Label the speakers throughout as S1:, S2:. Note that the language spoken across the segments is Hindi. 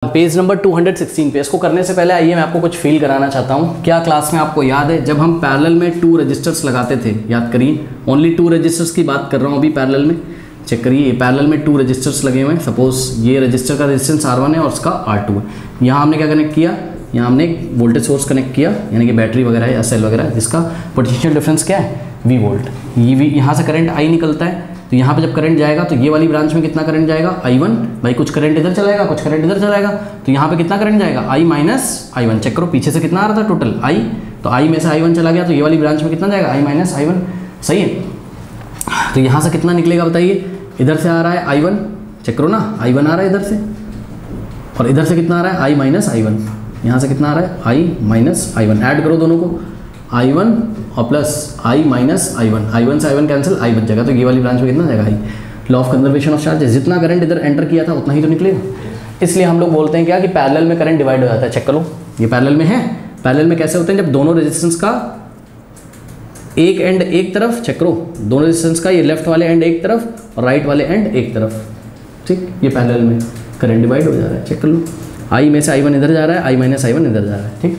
S1: पेज नंबर 216 पे। इसको करने से पहले आइए मैं आपको कुछ फील कराना चाहता हूँ। क्या क्लास में आपको याद है जब हम पैरेलल में 2 रजिस्टर्स लगाते थे? याद करिए, ओनली 2 रजिस्टर्स की बात कर रहा हूँ अभी पैरेलल में। चेक करिए, पैरेलल में 2 रजिस्टर्स लगे हुए हैं। सपोज ये रजिस्टर का रेजिस्टेंस R1 है और उसका R2 है। यहाँ हमने क्या कनेक्ट किया? यहाँ हमने एक वोल्टेज सोर्स कनेक्ट किया, यानी कि बैटरी वगैरह या सेल वगैरह, जिसका पोटेंशियल डिफरेंस क्या है? V volt. ये यहाँ से करंट I निकलता है, तो यहाँ पे जब करंट जाएगा तो ये वाली ब्रांच में कितना करंट जाएगा? I1। भाई कुछ करंट इधर चलाएगा, कुछ करंट इधर चलाएगा, तो यहाँ पे कितना करंट जाएगा? I minus I1। चेक करो पीछे से कितना आ रहा था टोटल I, तो I में से I1 चला गया, तो ये वाली ब्रांच में कितना जाएगा? I minus I1। सही है, तो यहाँ से कितना निकलेगा बताइए? इधर से आ रहा है I1, चेक करो ना, I1 आ रहा है इधर से, और इधर से कितना आ रहा है? I minus I1। यहाँ से कितना आ रहा है? I minus I1। ऐड करो दोनों को, I1 और plus I minus I1, I1 से I1 कैंसिल, I बच जाएगा, तो ये वाली ब्रांच में कितना जाएगा? I। Law of conservation of charges, जितना करंट इधर एंटर किया था उतना ही तो निकलेगा। इसलिए हम लोग बोलते हैं क्या कि पैरेलल में करंट डिवाइड हो जाता है। चेक करो, ये पैरेलल में है। पैरेलल में कैसे होते हैं? जब दोनों रेजिस्टेंस का एक एंड एक तरफ, चेक करो, दोनों रेजिस्टेंस का ये लेफ्ट वाले एंड एक तरफ और राइट वाले एंड एक तरफ, ठीक, ये पैरेलल में करंट डिवाइड हो जा रहा है। चेक कर लो, I में से I1 इधर जा रहा है, I माइनस I1 इधर जा रहा है, ठीक।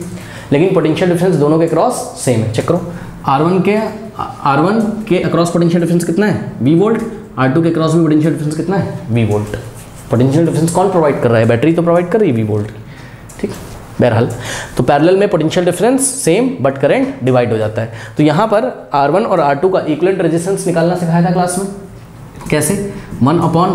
S1: लेकिन पोटेंशियल डिफरेंस दोनों के क्रॉस सेम है। चेक करो, R1 के अक्रॉस पोटेंशियल डिफरेंस कितना है? V volt. R2 के अक्रॉस भी पोटेंशियल डिफरेंस कितना है? V volt. पोटेंशियल डिफरेंस कौन प्रोवाइड कर रहा है? बैटरी तो प्रोवाइड कर रही है V वोल्ट, ठीक। बहरहाल, तो पैरेलल में potential difference same but current divide हो जाता है। तो यहाँ पर R1 और R2 का इक्विवेलेंट रेजिस्टेंस निकालना सिखाया था क्लास में। कैसे? 1 अपॉन,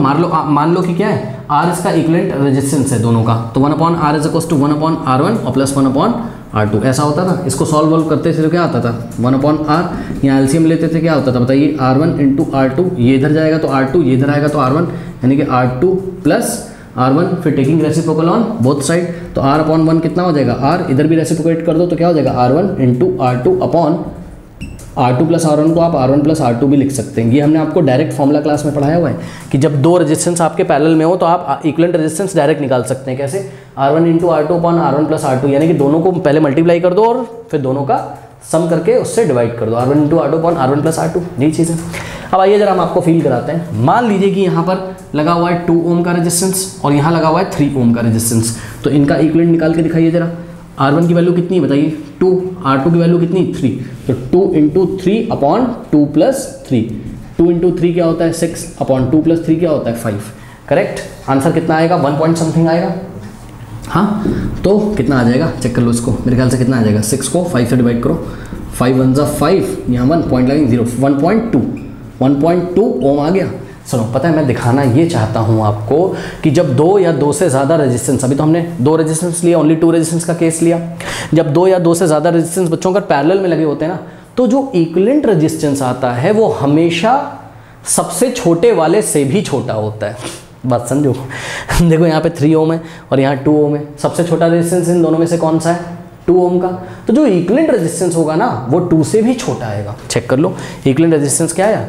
S1: मान लो कि क्या है? R इसका इक्विवेलेंट रेजिस्टेंस है दोनों का, तो 1 upon R is equals to 1 upon R1 और प्लस 1 अपॉन R2, ऐसा होता था। इसको सॉल्व करते थे तो क्या आता था? 1 अपॉन R, यहाँ एलसीएम लेते थे, क्या होता था बताइए? R1 इंटू R2, ये इधर जाएगा तो R2, ये इधर आएगा तो R1, यानी कि R2 प्लस R1, फिर taking reciprocal on both side, तो R अपॉन 1 कितना हो जाएगा? R, इधर भी रेसिप्रोकेट कर दो तो क्या हो जाएगा? R1 into R2 upon R2 plus R1 को आप R1 प्लस R2 भी लिख सकते हैं। ये हमने आपको डायरेक्ट फॉर्मूला क्लास में पढ़ाया हुआ है कि जब 2 रेजिस्टेंस आपके पैरेलल में हो तो आप इक्विवेलेंट रेजिस्टेंस डायरेक्ट निकाल सकते हैं। कैसे? R1 into R2 upon R1 plus R2, यानी कि दोनों को पहले मल्टीप्लाई कर दो और फिर दोनों का सम करके उससे डिवाइड कर दो। R1 into R2 upon R1 plus R2, यही चीज़ है। अब आइए जरा हम आपको फील कराते हैं। मान लीजिए कि यहाँ पर लगा हुआ है 2 ओम का रेजिस्टेंस और यहाँ लगा हुआ है 3 ओम का रेजिस्टेंस, तो इनका इक्विवेलेंट निकाल के दिखाइए जरा। R1 की वैल्यू कितनी बताइए? 2, R2 की वैल्यू कितनी? 3, तो 2 इंटू 3 अपॉन 2 प्लस 3, 2 इंटू 3 क्या होता है? 6 अपॉन 2 प्लस 3 क्या होता है? 5। करेक्ट आंसर कितना आएगा? 1 पॉइंट समथिंग आएगा। हाँ, तो कितना आ जाएगा? चेक कर लो इसको, मेरे ख्याल से कितना आ जाएगा? 6 को 5 से डिवाइड करो, 5 1 = 5, यहाँ 1 पॉइंट लगेंगे 0, 1.2 ओम आ गया। सुनो, पता है मैं दिखाना ये चाहता हूँ आपको कि जब 2 या 2 से ज़्यादा रेजिस्टेंस, अभी तो हमने 2 रेजिस्टेंस लिया, ओनली 2 रेजिस्टेंस का केस लिया, जब 2 या 2 से ज़्यादा रेजिस्टेंस बच्चों का पैरेलल में लगे होते हैं ना, तो जो इक्विवेलेंट रेजिस्टेंस आता है वो हमेशा सबसे छोटे वाले से भी छोटा होता है। बात समझो। देखो यहाँ पे 3 ओम है और यहाँ 2 ओम है, सबसे छोटा रेजिस्टेंस इन दोनों में से कौन सा है? 2 ओम का। तो जो इक्विवेलेंट रेजिस्टेंस होगा ना वो 2 से भी छोटा आएगा। चेक कर लो, इक्विवेलेंट रेजिस्टेंस क्या आया?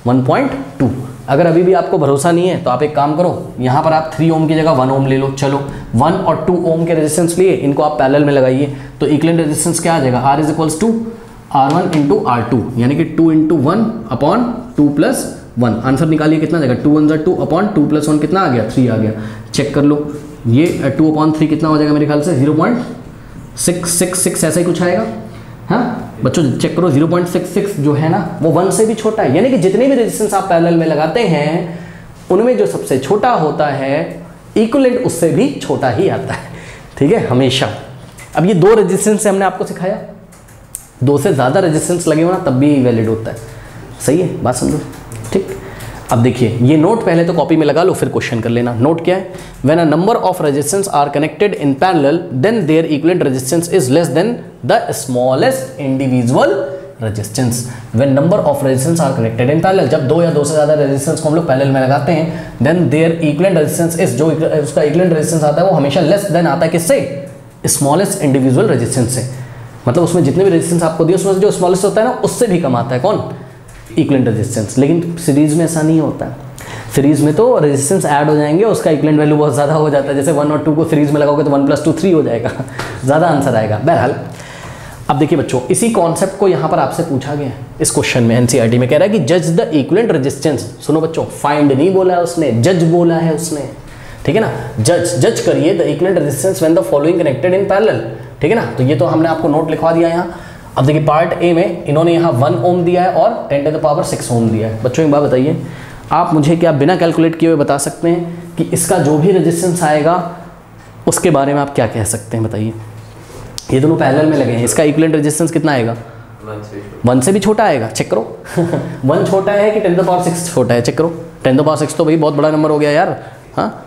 S1: 1.2। अगर अभी भी आपको भरोसा नहीं है तो आप एक काम करो, यहाँ पर आप 3 ओम की जगह 1 ओम ले लो। चलो 1 और 2 ओम के रेजिस्टेंस लिए, इनको आप पैरेलल में लगाइए, तो इक्विवेलेंट रेजिस्टेंस क्या आ जाएगा? R is equals to R1 into R2, यानी कि 2 इंटू 1 अपॉन 2 प्लस 1। आंसर निकालिए कितना जाएगा? 2 1 = 2 अपॉन 2 प्लस 1 कितना आ गया? 3 आ गया। चेक कर लो, ये 2 अपॉन 3 कितना हो जाएगा? मेरे ख्याल से 0.666 ऐसा ही कुछ आएगा। हाँ बच्चों चेक करो, 0.66 जो है ना वो 1 से भी छोटा है, यानी कि जितने भी रेजिस्टेंस आप पैरेलल में लगाते हैं उनमें जो सबसे छोटा होता है इक्विवेलेंट उससे भी छोटा ही आता है, ठीक है, हमेशा। अब ये 2 रेजिस्टेंस से हमने आपको सिखाया, 2 से ज़्यादा रेजिस्टेंस लगे हो ना तब भी वैलिड होता है। सही है, बात समझो, ठीक। अब देखिए ये नोट पहले तो कॉपी में लगा लो, फिर क्वेश्चन कर लेना। नोट क्या है? When a number of resistance are connected in parallel then their equivalent resistance is less than the smallest individual resistance. When number of resistance are connected in parallel, जब 2 या 2 से ज़्यादा रेजिस्टेंस को हम लोग पैरेलल में लगाते हैं, then their equivalent resistance is, जो उसका इक्विवेलेंट रेजिस्टेंस आता है वो हमेशा लेस देन आता है किससे? स्मॉलेस्ट इंडिविजुअल रेजिस्टेंस से। मतलब उसमें जितने भी रेजिस्टेंस आपको दिए उसमें से जो स्मॉलेस्ट होता है ना उससे भी कम आता है। कौन? Equivalent resistance. लेकिन सीरीज में ऐसा नहीं होता है। सीरीज में तो रेजिस्टेंस ऐड हो जाएंगे, उसका इक्विवेलेंट वैल्यू बहुत ज़्यादा हो जाता है। जैसे 1 और 2 को सीरीज में लगाओगे तो 1 + 2 3 हो जाएगा, ज़्यादा आंसर आएगा। बहरहाल अब देखिए बच्चों, इसी कॉन्सेप्ट को यहाँ पर आपसे पूछा गया है इस क्वेश्चन में, एनसीईआरटी में कह रहा है कि जज द इक्विवेलेंट रेजिस्टेंस। सुनो बच्चों, फाइंड नहीं बोला है उसने, जज बोला है उसने। ठीक है ना। जज करिए the equivalent resistance when the following connected in parallel, ठीक है ना। तो ये तो हमने आपको नोट लिखवा दिया यहाँ। अब देखिए पार्ट ए में इन्होंने यहाँ 1 ओम दिया है और 10⁻6 ओम दिया है। बच्चों एक बात बताइए, आप मुझे क्या बिना कैलकुलेट किए हुए बता सकते हैं कि इसका जो भी रेजिस्टेंस आएगा उसके बारे में आप क्या कह सकते हैं, बताइए। ये दोनों पैरेलल में लगे हैं, इसका इक्विवेलेंट रेजिस्टेंस कितना आएगा? 1 से भी छोटा आएगा, चेक करो। 1 छोटा है कि 10⁻6 छोटा है, चेक करो। 10⁻6 तो भाई बहुत बड़ा नंबर हो गया यार। हाँ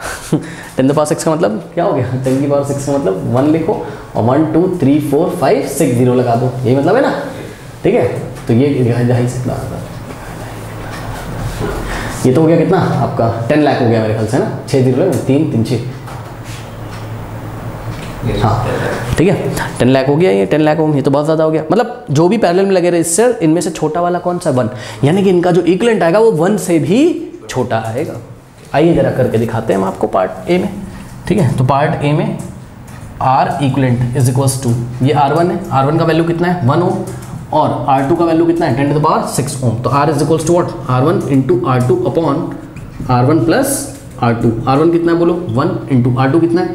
S1: 10⁻6 का मतलब क्या हो गया? 10⁻6 का मतलब 1 लिखो और 1 2 3 4 5 6 0 लगा दो, यही मतलब है ना, ठीक है। तो ये तो हो गया कितना आपका 10 लाख हो गया मेरे ख्याल से ना, 6 0 3 3 6, हाँ ठीक है 10 लाख हो गया, ये 10 लाख ओम, ये तो बहुत ज़्यादा हो गया। मतलब जो भी पैरेलल में लगे रजिस्टर इनमें से छोटा वाला कौन सा? 1, यानी कि इनका जो इक्विवेलेंट आएगा वो 1 से भी छोटा आएगा। आइए जरा करके दिखाते हैं हम आपको पार्ट ए में, ठीक है। तो पार्ट ए में R equivalent is equals to, ये R1 है, R1 का वैल्यू कितना है? 1 ओम, और R2 का वैल्यू कितना है? 10⁻6 ओम। तो R is equals to what? R1 into R2 upon R1 plus R2। R1 कितना है बोलो? 1 इंटू R2 कितना है?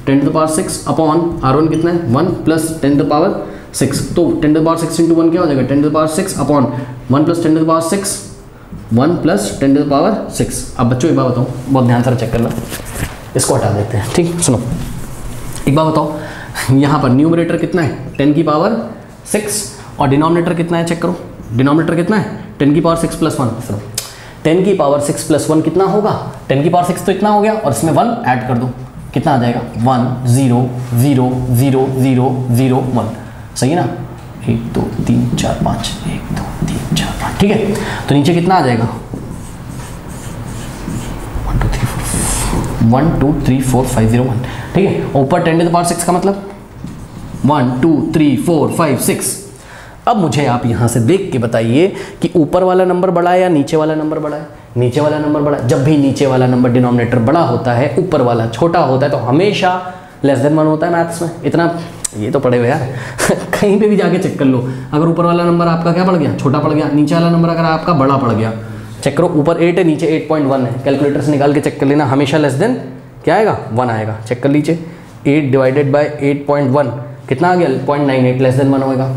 S1: 10⁻6 अपॉन R1 कितना है? 1 प्लस 10⁻6। तो 10⁻6 इंटू 1 क्या हो जाएगा? 10⁻6 अपॉन 1 प्लस 10⁻6, 1 प्लस 10⁻6। अब बच्चों एक बात बताओ, बहुत ध्यान से चेक करना, इसको हटा देते हैं, ठीक। सुनो एक बात बताओ, यहाँ पर न्यूमरेटर कितना है? 10⁻6 और डिनोमिनेटर कितना है? चेक करो, डिनोमिनेटर कितना है? 10⁻6 प्लस 1। सुनो 10�6 प्लस 1 कितना होगा? 10�6 तो इतना हो गया और इसमें 1 ऐड कर दो, कितना आ जाएगा? 1 0 0 0 0 0 1, सही है ना। 1 2 3 4 5, 1 2 3 4 5, ठीक है। तो नीचे कितना आ जाएगा? 1 2 3 4 5 0 1, ठीक है। ऊपर 10⁻6 का मतलब 1 2 3 4 5 6। अब मुझे आप यहाँ से देख के बताइए कि ऊपर वाला नंबर बड़ा है या नीचे वाला नंबर बड़ा है? नीचे वाला नंबर बड़ा है। जब भी नीचे वाला नंबर डिनोमिनेटर बड़ा होता है, ऊपर वाला छोटा होता है, तो हमेशा लेस देन 1 होता है मैथ्स में। इतना ये तो पढ़े हुए यार कहीं पे भी जाके चेक कर लो, अगर ऊपर वाला नंबर आपका क्या पड़ गया? छोटा पड़ गया, नीचे वाला नंबर अगर आपका बड़ा पड़ गया, चेक करो, ऊपर 8 है नीचे 8.1 है, कैलकुलेटर से निकाल के चेक कर लेना, हमेशा लेस देन क्या आएगा? 1 आएगा। चेक कर लीजिए, 8 डिवाइडेड बाई 8.1 कितना आ गया? 0.98, लेस देन 1 होएगा।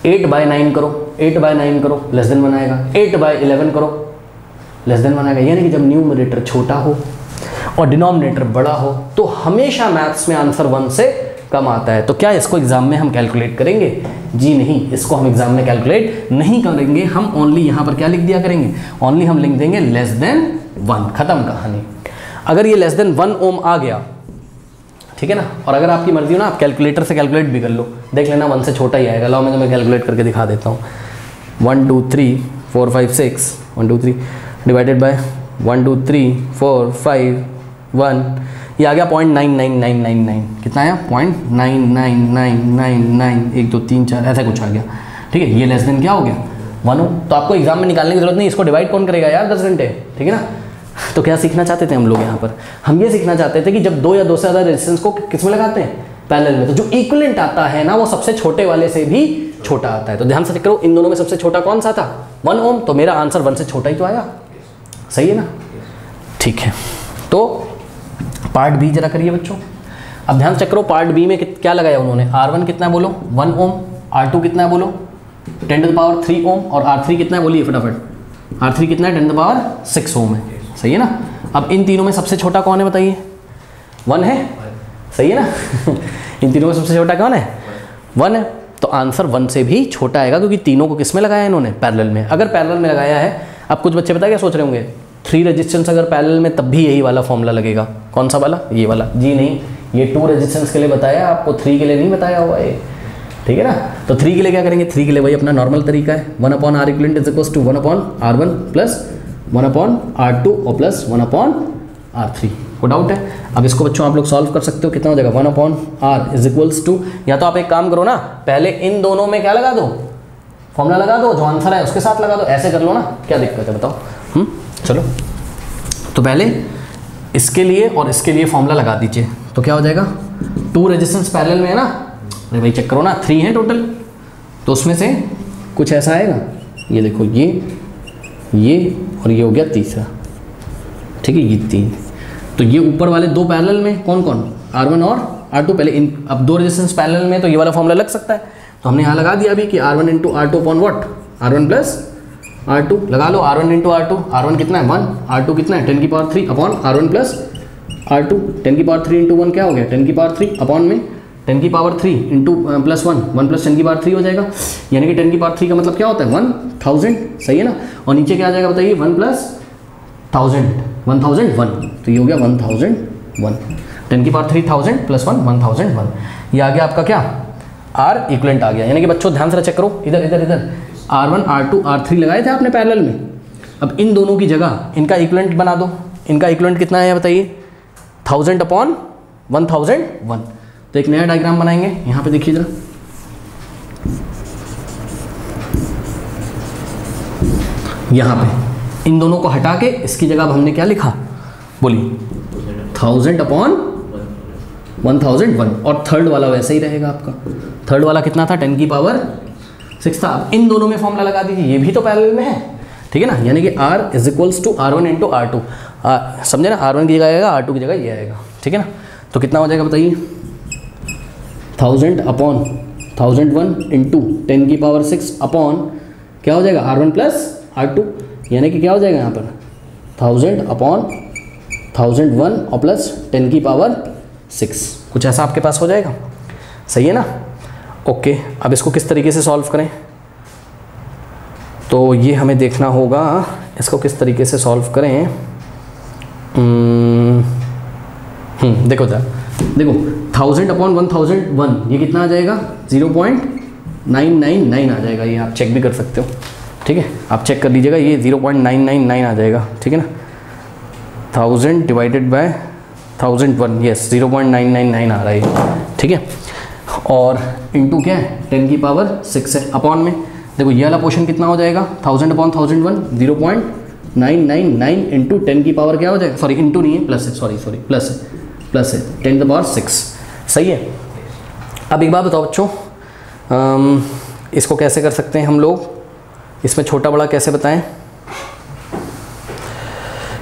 S1: 8/9 करो, 8/9 करो, लेस देन 1 आएगा। 8/11 करो, लेस देन 1 आएगा। यानी कि जब न्यूमरेटर छोटा हो और डिनोमिनेटर बड़ा हो तो हमेशा मैथ्स में आंसर 1 से कम आता है। तो क्या इसको एग्जाम में हम कैलकुलेट करेंगे? जी नहीं, इसको हम एग्जाम में कैलकुलेट नहीं करेंगे। हम ओनली यहाँ पर क्या लिख दिया करेंगे? ओनली हम लिख देंगे लेस देन 1, खत्म कहानी। अगर ये लेस देन 1 ओम आ गया, ठीक है ना, और अगर आपकी मर्जी हो ना, आप कैलकुलेटर से कैलकुलेट भी कर लो, देख लेना 1 से छोटा ही आएगा। लाओ मैं तुम्हें कैलकुलेट करके दिखा देता हूँ। 1 2 3 4 5 6 1 2 3 डिवाइडेड बाय 1 2 3 4 5 1, ये आ गया 0.99999। कितना आया? 0.99999, 1 2 3 4 ऐसा कुछ आ गया, ठीक है। ये लेस देन क्या हो गया? 1 हो। तो आपको एग्जाम में निकालने की जरूरत नहीं, इसको डिवाइड कौन करेगा यार 10 घंटे, ठीक है ना। तो क्या सीखना चाहते थे हम लोग यहाँ पर? हम ये सीखना चाहते थे कि जब 2 या 2 से ज़्यादा रेजिस्टेंस को किस में लगाते हैं? पैरेलल में, तो जो इक्विवेलेंट आता है ना वो सबसे छोटे वाले से भी छोटा आता है। तो ध्यान से चेक करो, इन दोनों में सबसे छोटा कौन सा था? 1 ओम। तो मेरा आंसर 1 से छोटा ही तो आया, सही है ना, ठीक है। तो पार्ट बी जरा करिए बच्चों। अब ध्यान चेक करो, पार्ट बी में क्या लगाया उन्होंने? R1 कितना है बोलो? 1 ओम। R2 कितना है बोलो? 10⁻3 ओम। और R3 कितना है बोलिए फटाफट? R3 कितना है? 10⁻6 ओम है, सही है ना। अब इन तीनों में सबसे छोटा कौन है बताइए? 1 है, सही है ना इन तीनों में सबसे छोटा कौन है? 1 है। तो आंसर 1 से भी छोटा आएगा, क्योंकि तीनों को किस में लगाया इन्होंने? पैरेलल में। अगर पैरेलल में लगाया है, अब कुछ बच्चे पता क्या सोच रहे होंगे? 3 रेजिस्टेंस अगर पैरेलल में, तब भी यही वाला फॉर्मूला लगेगा। कौन सा वाला? ये वाला। जी नहीं, ये 2 रेजिस्टेंस के लिए बताया आपको, 3 के लिए नहीं बताया हुआ है, ठीक है ना। तो 3 के लिए क्या करेंगे? 3 के लिए वही अपना नॉर्मल तरीका है, 1/R equivalent is equals to 1/R1 plus 1/R2 और प्लस 1/R3। कोई डाउट है? अब इसको बच्चों आप लोग सॉल्व कर सकते हो। कितना हो जाएगा? 1/R इज इक्वल्स टू, या तो आप एक काम करो ना, पहले इन दोनों में क्या लगा दो? फॉर्मूला लगा दो, जो आंसर है उसके साथ लगा दो, ऐसे कर लो ना, क्या दिक्कत है बताओ। चलो, तो पहले इसके लिए और इसके लिए फॉर्मूला लगा दीजिए, तो क्या हो जाएगा? 2 रेजिस्टेंस पैरेलल में है ना, अरे भाई चेक करो ना, 3 है टोटल, तो उसमें से कुछ ऐसा आएगा, ये देखो ये और ये हो गया तीसरा, ठीक है, ये 3। तो ये ऊपर वाले दो पैरेलल में कौन कौन, R1 और R2 पहले इन, अब दो रेजिस्टेंस पैरेलल में तो ये वाला फॉर्मूला लग सकता है, तो हमने यहाँ लगा दिया अभी कि R1 into R2 upon what, R1 plus R2 लगा लो, R1 इंटू R2, R1 कितना है 1, R2 कितना है 10 की power 3 upon R1 plus R2, 10 की पावर 3 इंटू 1 क्या हो गया 10 की पावर 3 अपॉन में 10 की पावर 3 इंटू प्लस 1, 1 प्लस 10 की पावर 3 हो जाएगा, यानी कि 10 की पावर 3 का मतलब क्या होता है 1000, सही है ना। और नीचे क्या आ जाएगा बताइए 1 प्लस 1001, तो ये हो गया 1001, 10 की पावर 3000 प्लस 1 1001, ये आ गया आपका क्या R इक्वलेंट आ गया। यानी कि बच्चों ध्यान से चेक करो, इधर इधर इधर R1 R2 R3 लगाए थे आपने पैरेलल में, अब इन दोनों की जगह इनका इक्वलेंट बना दो, इनका इक्वलेंट कितना है बताइए 1000 अपॉन 1001, तो एक नया डायग्राम बनाएंगे, यहाँ पे देखिए जरा, यहाँ पे इन दोनों को हटा के इसकी जगह अब हमने क्या लिखा बोलिए 1000 अपॉन 1001, और थर्ड वाला वैसे ही रहेगा आपका, थर्ड वाला कितना था 10 की पावर 6 था। अब इन दोनों में फॉर्मूला लगा दीजिए, ये भी तो पैरेलल में है, ठीक है ना, यानी कि R is equals to R1 into R2, समझे ना, R1 की जगह आएगा R2 की जगह ये आएगा, ठीक है ना। तो कितना हो जाएगा बताइए 1000 अपॉन 1001 इंटू 10 की पावर 6 अपॉन क्या हो जाएगा R1 प्लस R2, यानी कि क्या हो जाएगा यहाँ पर 1000 अपॉन 1001 और प्लस 10 की पावर 6, कुछ ऐसा आपके पास हो जाएगा, सही है ना। ओके, अब इसको किस तरीके से सॉल्व करें, तो ये हमें देखना होगा इसको किस तरीके से सॉल्व करें। देखो जरा, देखो 1000 अपॉन 1001 ये कितना आ जाएगा 0.999 आ जाएगा, ये आप चेक भी कर सकते हो, ठीक है, आप चेक कर लीजिएगा, ये 0.999 आ जाएगा, ठीक है ना, 1000 डिवाइडेड बाय 1001, यस 0.999 आ रहा है, ठीक है, और इनटू क्या है 10 की पावर 6 है, अपॉन में देखो ये वाला पोर्शन कितना हो जाएगा 1000 अपॉन 1001 0.999 इंटू 10 की पावर क्या हो जाएगा, सॉरी इंटू नहीं है प्लस है, सॉरी प्लस है 10 की पावर 6, सही है। अब एक बात बताओ बच्चों, इसको कैसे कर सकते हैं हम लोग, इसमें छोटा बड़ा कैसे बताएं,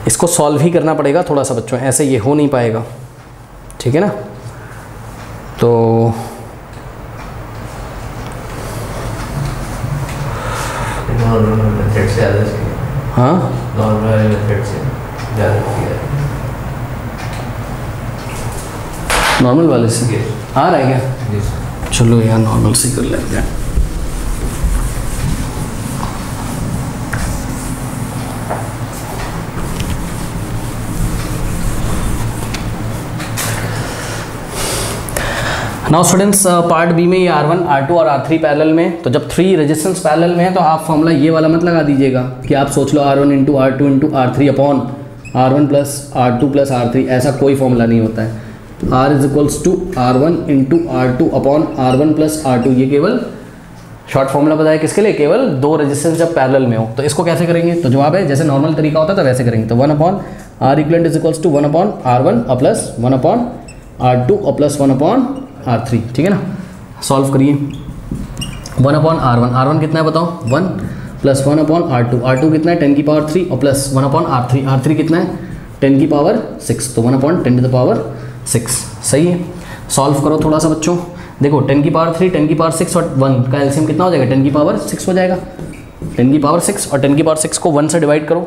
S1: इसको सॉल्व ही करना पड़ेगा थोड़ा सा बच्चों, ऐसे ये हो नहीं पाएगा, ठीक है ना। तो हाँ नॉर्मल वाले से आ रहा है क्या, चलो यार नॉर्मल से कर लेते हैं। नाउ स्टूडेंट्स पार्ट बी में ये R1 R2 और R3 पैरेलल में, तो जब 3 रेजिस्टेंस पैरेलल में है तो आप फॉर्मूला ये वाला मत लगा दीजिएगा कि आप सोच लो R1 into R2 into R3 upon R1 plus R2 plus R3, ऐसा कोई फॉर्मूला नहीं होता है। R is equals to R1 into R2 upon R1 plus R2, ये केवल शॉर्ट फॉर्मूला बताया किसके लिए, केवल दो रेजिस्टेंस जब पैरेलल में हो। तो इसको कैसे करेंगे, तो जवाब है जैसे नॉर्मल तरीका होता है तो वैसे करेंगे, तो 1 upon R equivalent is equals to 1 upon R1 और प्लस 1 अपॉन R2 और प्लस 1 अपॉन R3, ठीक है ना। सॉल्व करिए 1 अपॉन R1 कितना है बताओ 1 प्लस 1 अपॉन R2 कितना है 10 की पावर 3 और प्लस 1 अपॉन R3 कितना है 10 की पावर 6, तो 1 अपॉन 10 टू द पावर 6, सही है। सॉल्व करो थोड़ा सा बच्चों, देखो 10 की पावर 3 10 की पावर 6 और 1 का एलसीएम कितना हो जाएगा 10 की पावर 6 हो जाएगा, 10 की पावर 6 और 10 की पावर 6 को 1 से डिवाइड करो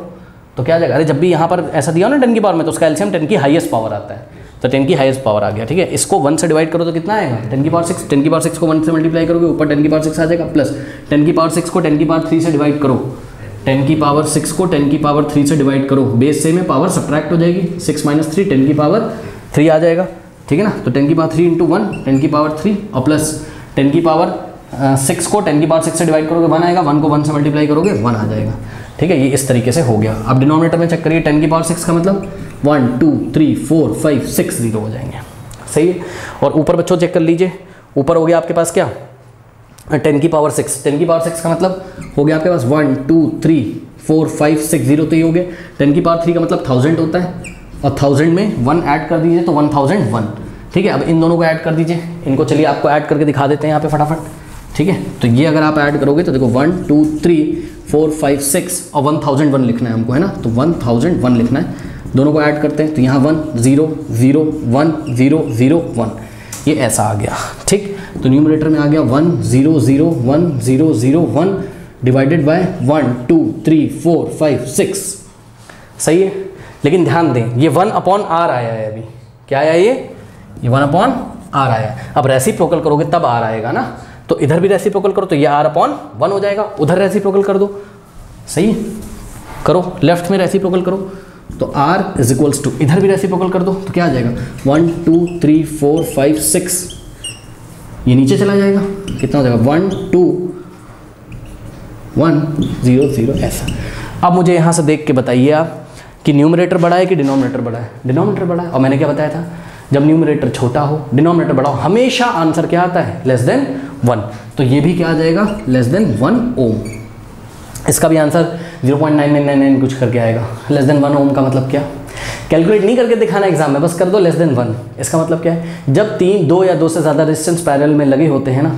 S1: तो क्या आ जाएगा, अरे जब भी यहाँ पर ऐसा दिया हो ना 10 की पावर में तो उसका एलसीएम 10 की हाईएस्ट पावर आता है, तो 10 की हाईएस्ट पावर आ गया, ठीक है। इसको 1 से डिवाइड करो तो कितना आएगा 10 की पावर 6, 10 की पावर 6 को 1 से मल्टीप्लाई करोगे ऊपर 10 की पावर 6 आ जाएगा, प्लस 10 की पावर 6 को 10 की पावर 3 से डिवाइड करो, 10 की पावर 6 को 10 की पावर 3 से डिवाइड करो, बेस से में पावर सब्ट्रैक्ट हो जाएगी, 6 माइनस 3 10 की पावर 3 आ जाएगा, ठीक है ना। तो 10 की पावर 3 इंटू 1 10 की पावर 3 और प्लस 10 की पावर 6 को 10 की पावर 6 से डिवाइड करोगे 1 आएगा, 1 को 1 से मल्टीप्लाई करोगे 1 आ जाएगा, ठीक है। ये इस तरीके से हो गया। अब डिनोमिनेटर में चेक करिए 10 की पावर 6 का मतलब 1 2 3 4 5 6 0 हो जाएंगे, सही है। और ऊपर बच्चों चेक कर लीजिए, ऊपर हो गया आपके पास क्या 10 की पावर 6, 10 की पावर 6 का मतलब हो गया आपके पास 1 2 3 4 5 6 0, तो ये हो गया 10 की पावर 3 का मतलब 1000 होता है और 1000 में 1 ऐड कर दीजिए तो 1001, ठीक है। अब इन दोनों को ऐड कर दीजिए, इनको चलिए आपको ऐड करके दिखा देते हैं यहाँ पे फटाफट, ठीक है। तो ये अगर आप ऐड करोगे तो देखो 1 2 3 4 5 6 और 1001 लिखना है हमको, है ना, तो 1001 लिखना है, दोनों को ऐड करते हैं तो यहाँ 1 0 0 1 0 0 1, ये ऐसा आ गया। ठीक, तो न्यूमरेटर में आ गया 1 0 0 1 0 0 1 डिवाइडेड बाय 1 2 3 4 5 6। सही है, लेकिन ध्यान दें ये 1/r आया है अभी। क्या आया ये 1/r आया है। अब रेसिप्रोकल करोगे तब r आएगा ना, तो इधर भी रेसिप्रोकल करो तो ये r/1 हो जाएगा, उधर रेसिप्रोकल कर दो। सही है, करो, लेफ्ट में रेसिप्रोकल करो तो r इज इक्वल्स टू, इधर भी रेसिप्रोकल कर दो तो क्या आ जाएगा 1 2 3 4 5 6, ये नीचे चला जाएगा, कितना हो जाएगा 1 2 1 0 0 ऐसा। अब मुझे यहाँ से देख के बताइए आप कि न्यूमरेटर बड़ा है कि डिनोमिनेटर बड़ा है। डिनोमिनेटर बड़ा है, और मैंने क्या बताया था, जब न्यूमरेटर छोटा हो डिनोमिनेटर बड़ा हो, हमेशा आंसर क्या आता है लेस देन 1। तो ये भी क्या आ जाएगा लेस देन 1 ओम। इसका भी आंसर 0.9999 कुछ करके आएगा। लेस देन 1 ओम का मतलब क्या, कैलकुलेट नहीं करके दिखाना एग्जाम में, बस कर दो लेस देन 1। इसका मतलब क्या है, जब 2 या 2 से ज़्यादा रेजिस्टेंस पैरेलल में लगे होते हैं ना,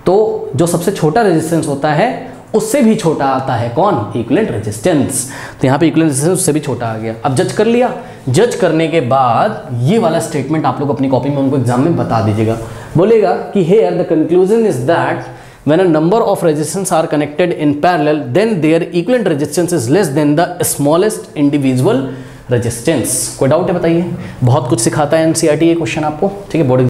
S1: तो जो सबसे छोटा रेजिस्टेंस होता है उससे भी छोटा आता है कौन, इक्विवेलेंट रेजिस्टेंस। तो यहाँ पे इक्विवेलेंट रेजिस्टेंस उससे भी छोटा आ गया। अब जज कर लिया, जज करने के बाद ये वाला स्टेटमेंट आप लोग अपनी कॉपी में उनको एग्जाम में बता दीजिएगा। बोलेगा कि here the conclusion is that when a number of resistance are connected in parallel then their equivalent resistance is less than the smallest individual resistance। कोई डाउट है बताइए, बहुत कुछ सिखाता है NCERT ये क्वेश्चन आपको। ठीक है, बोर्ड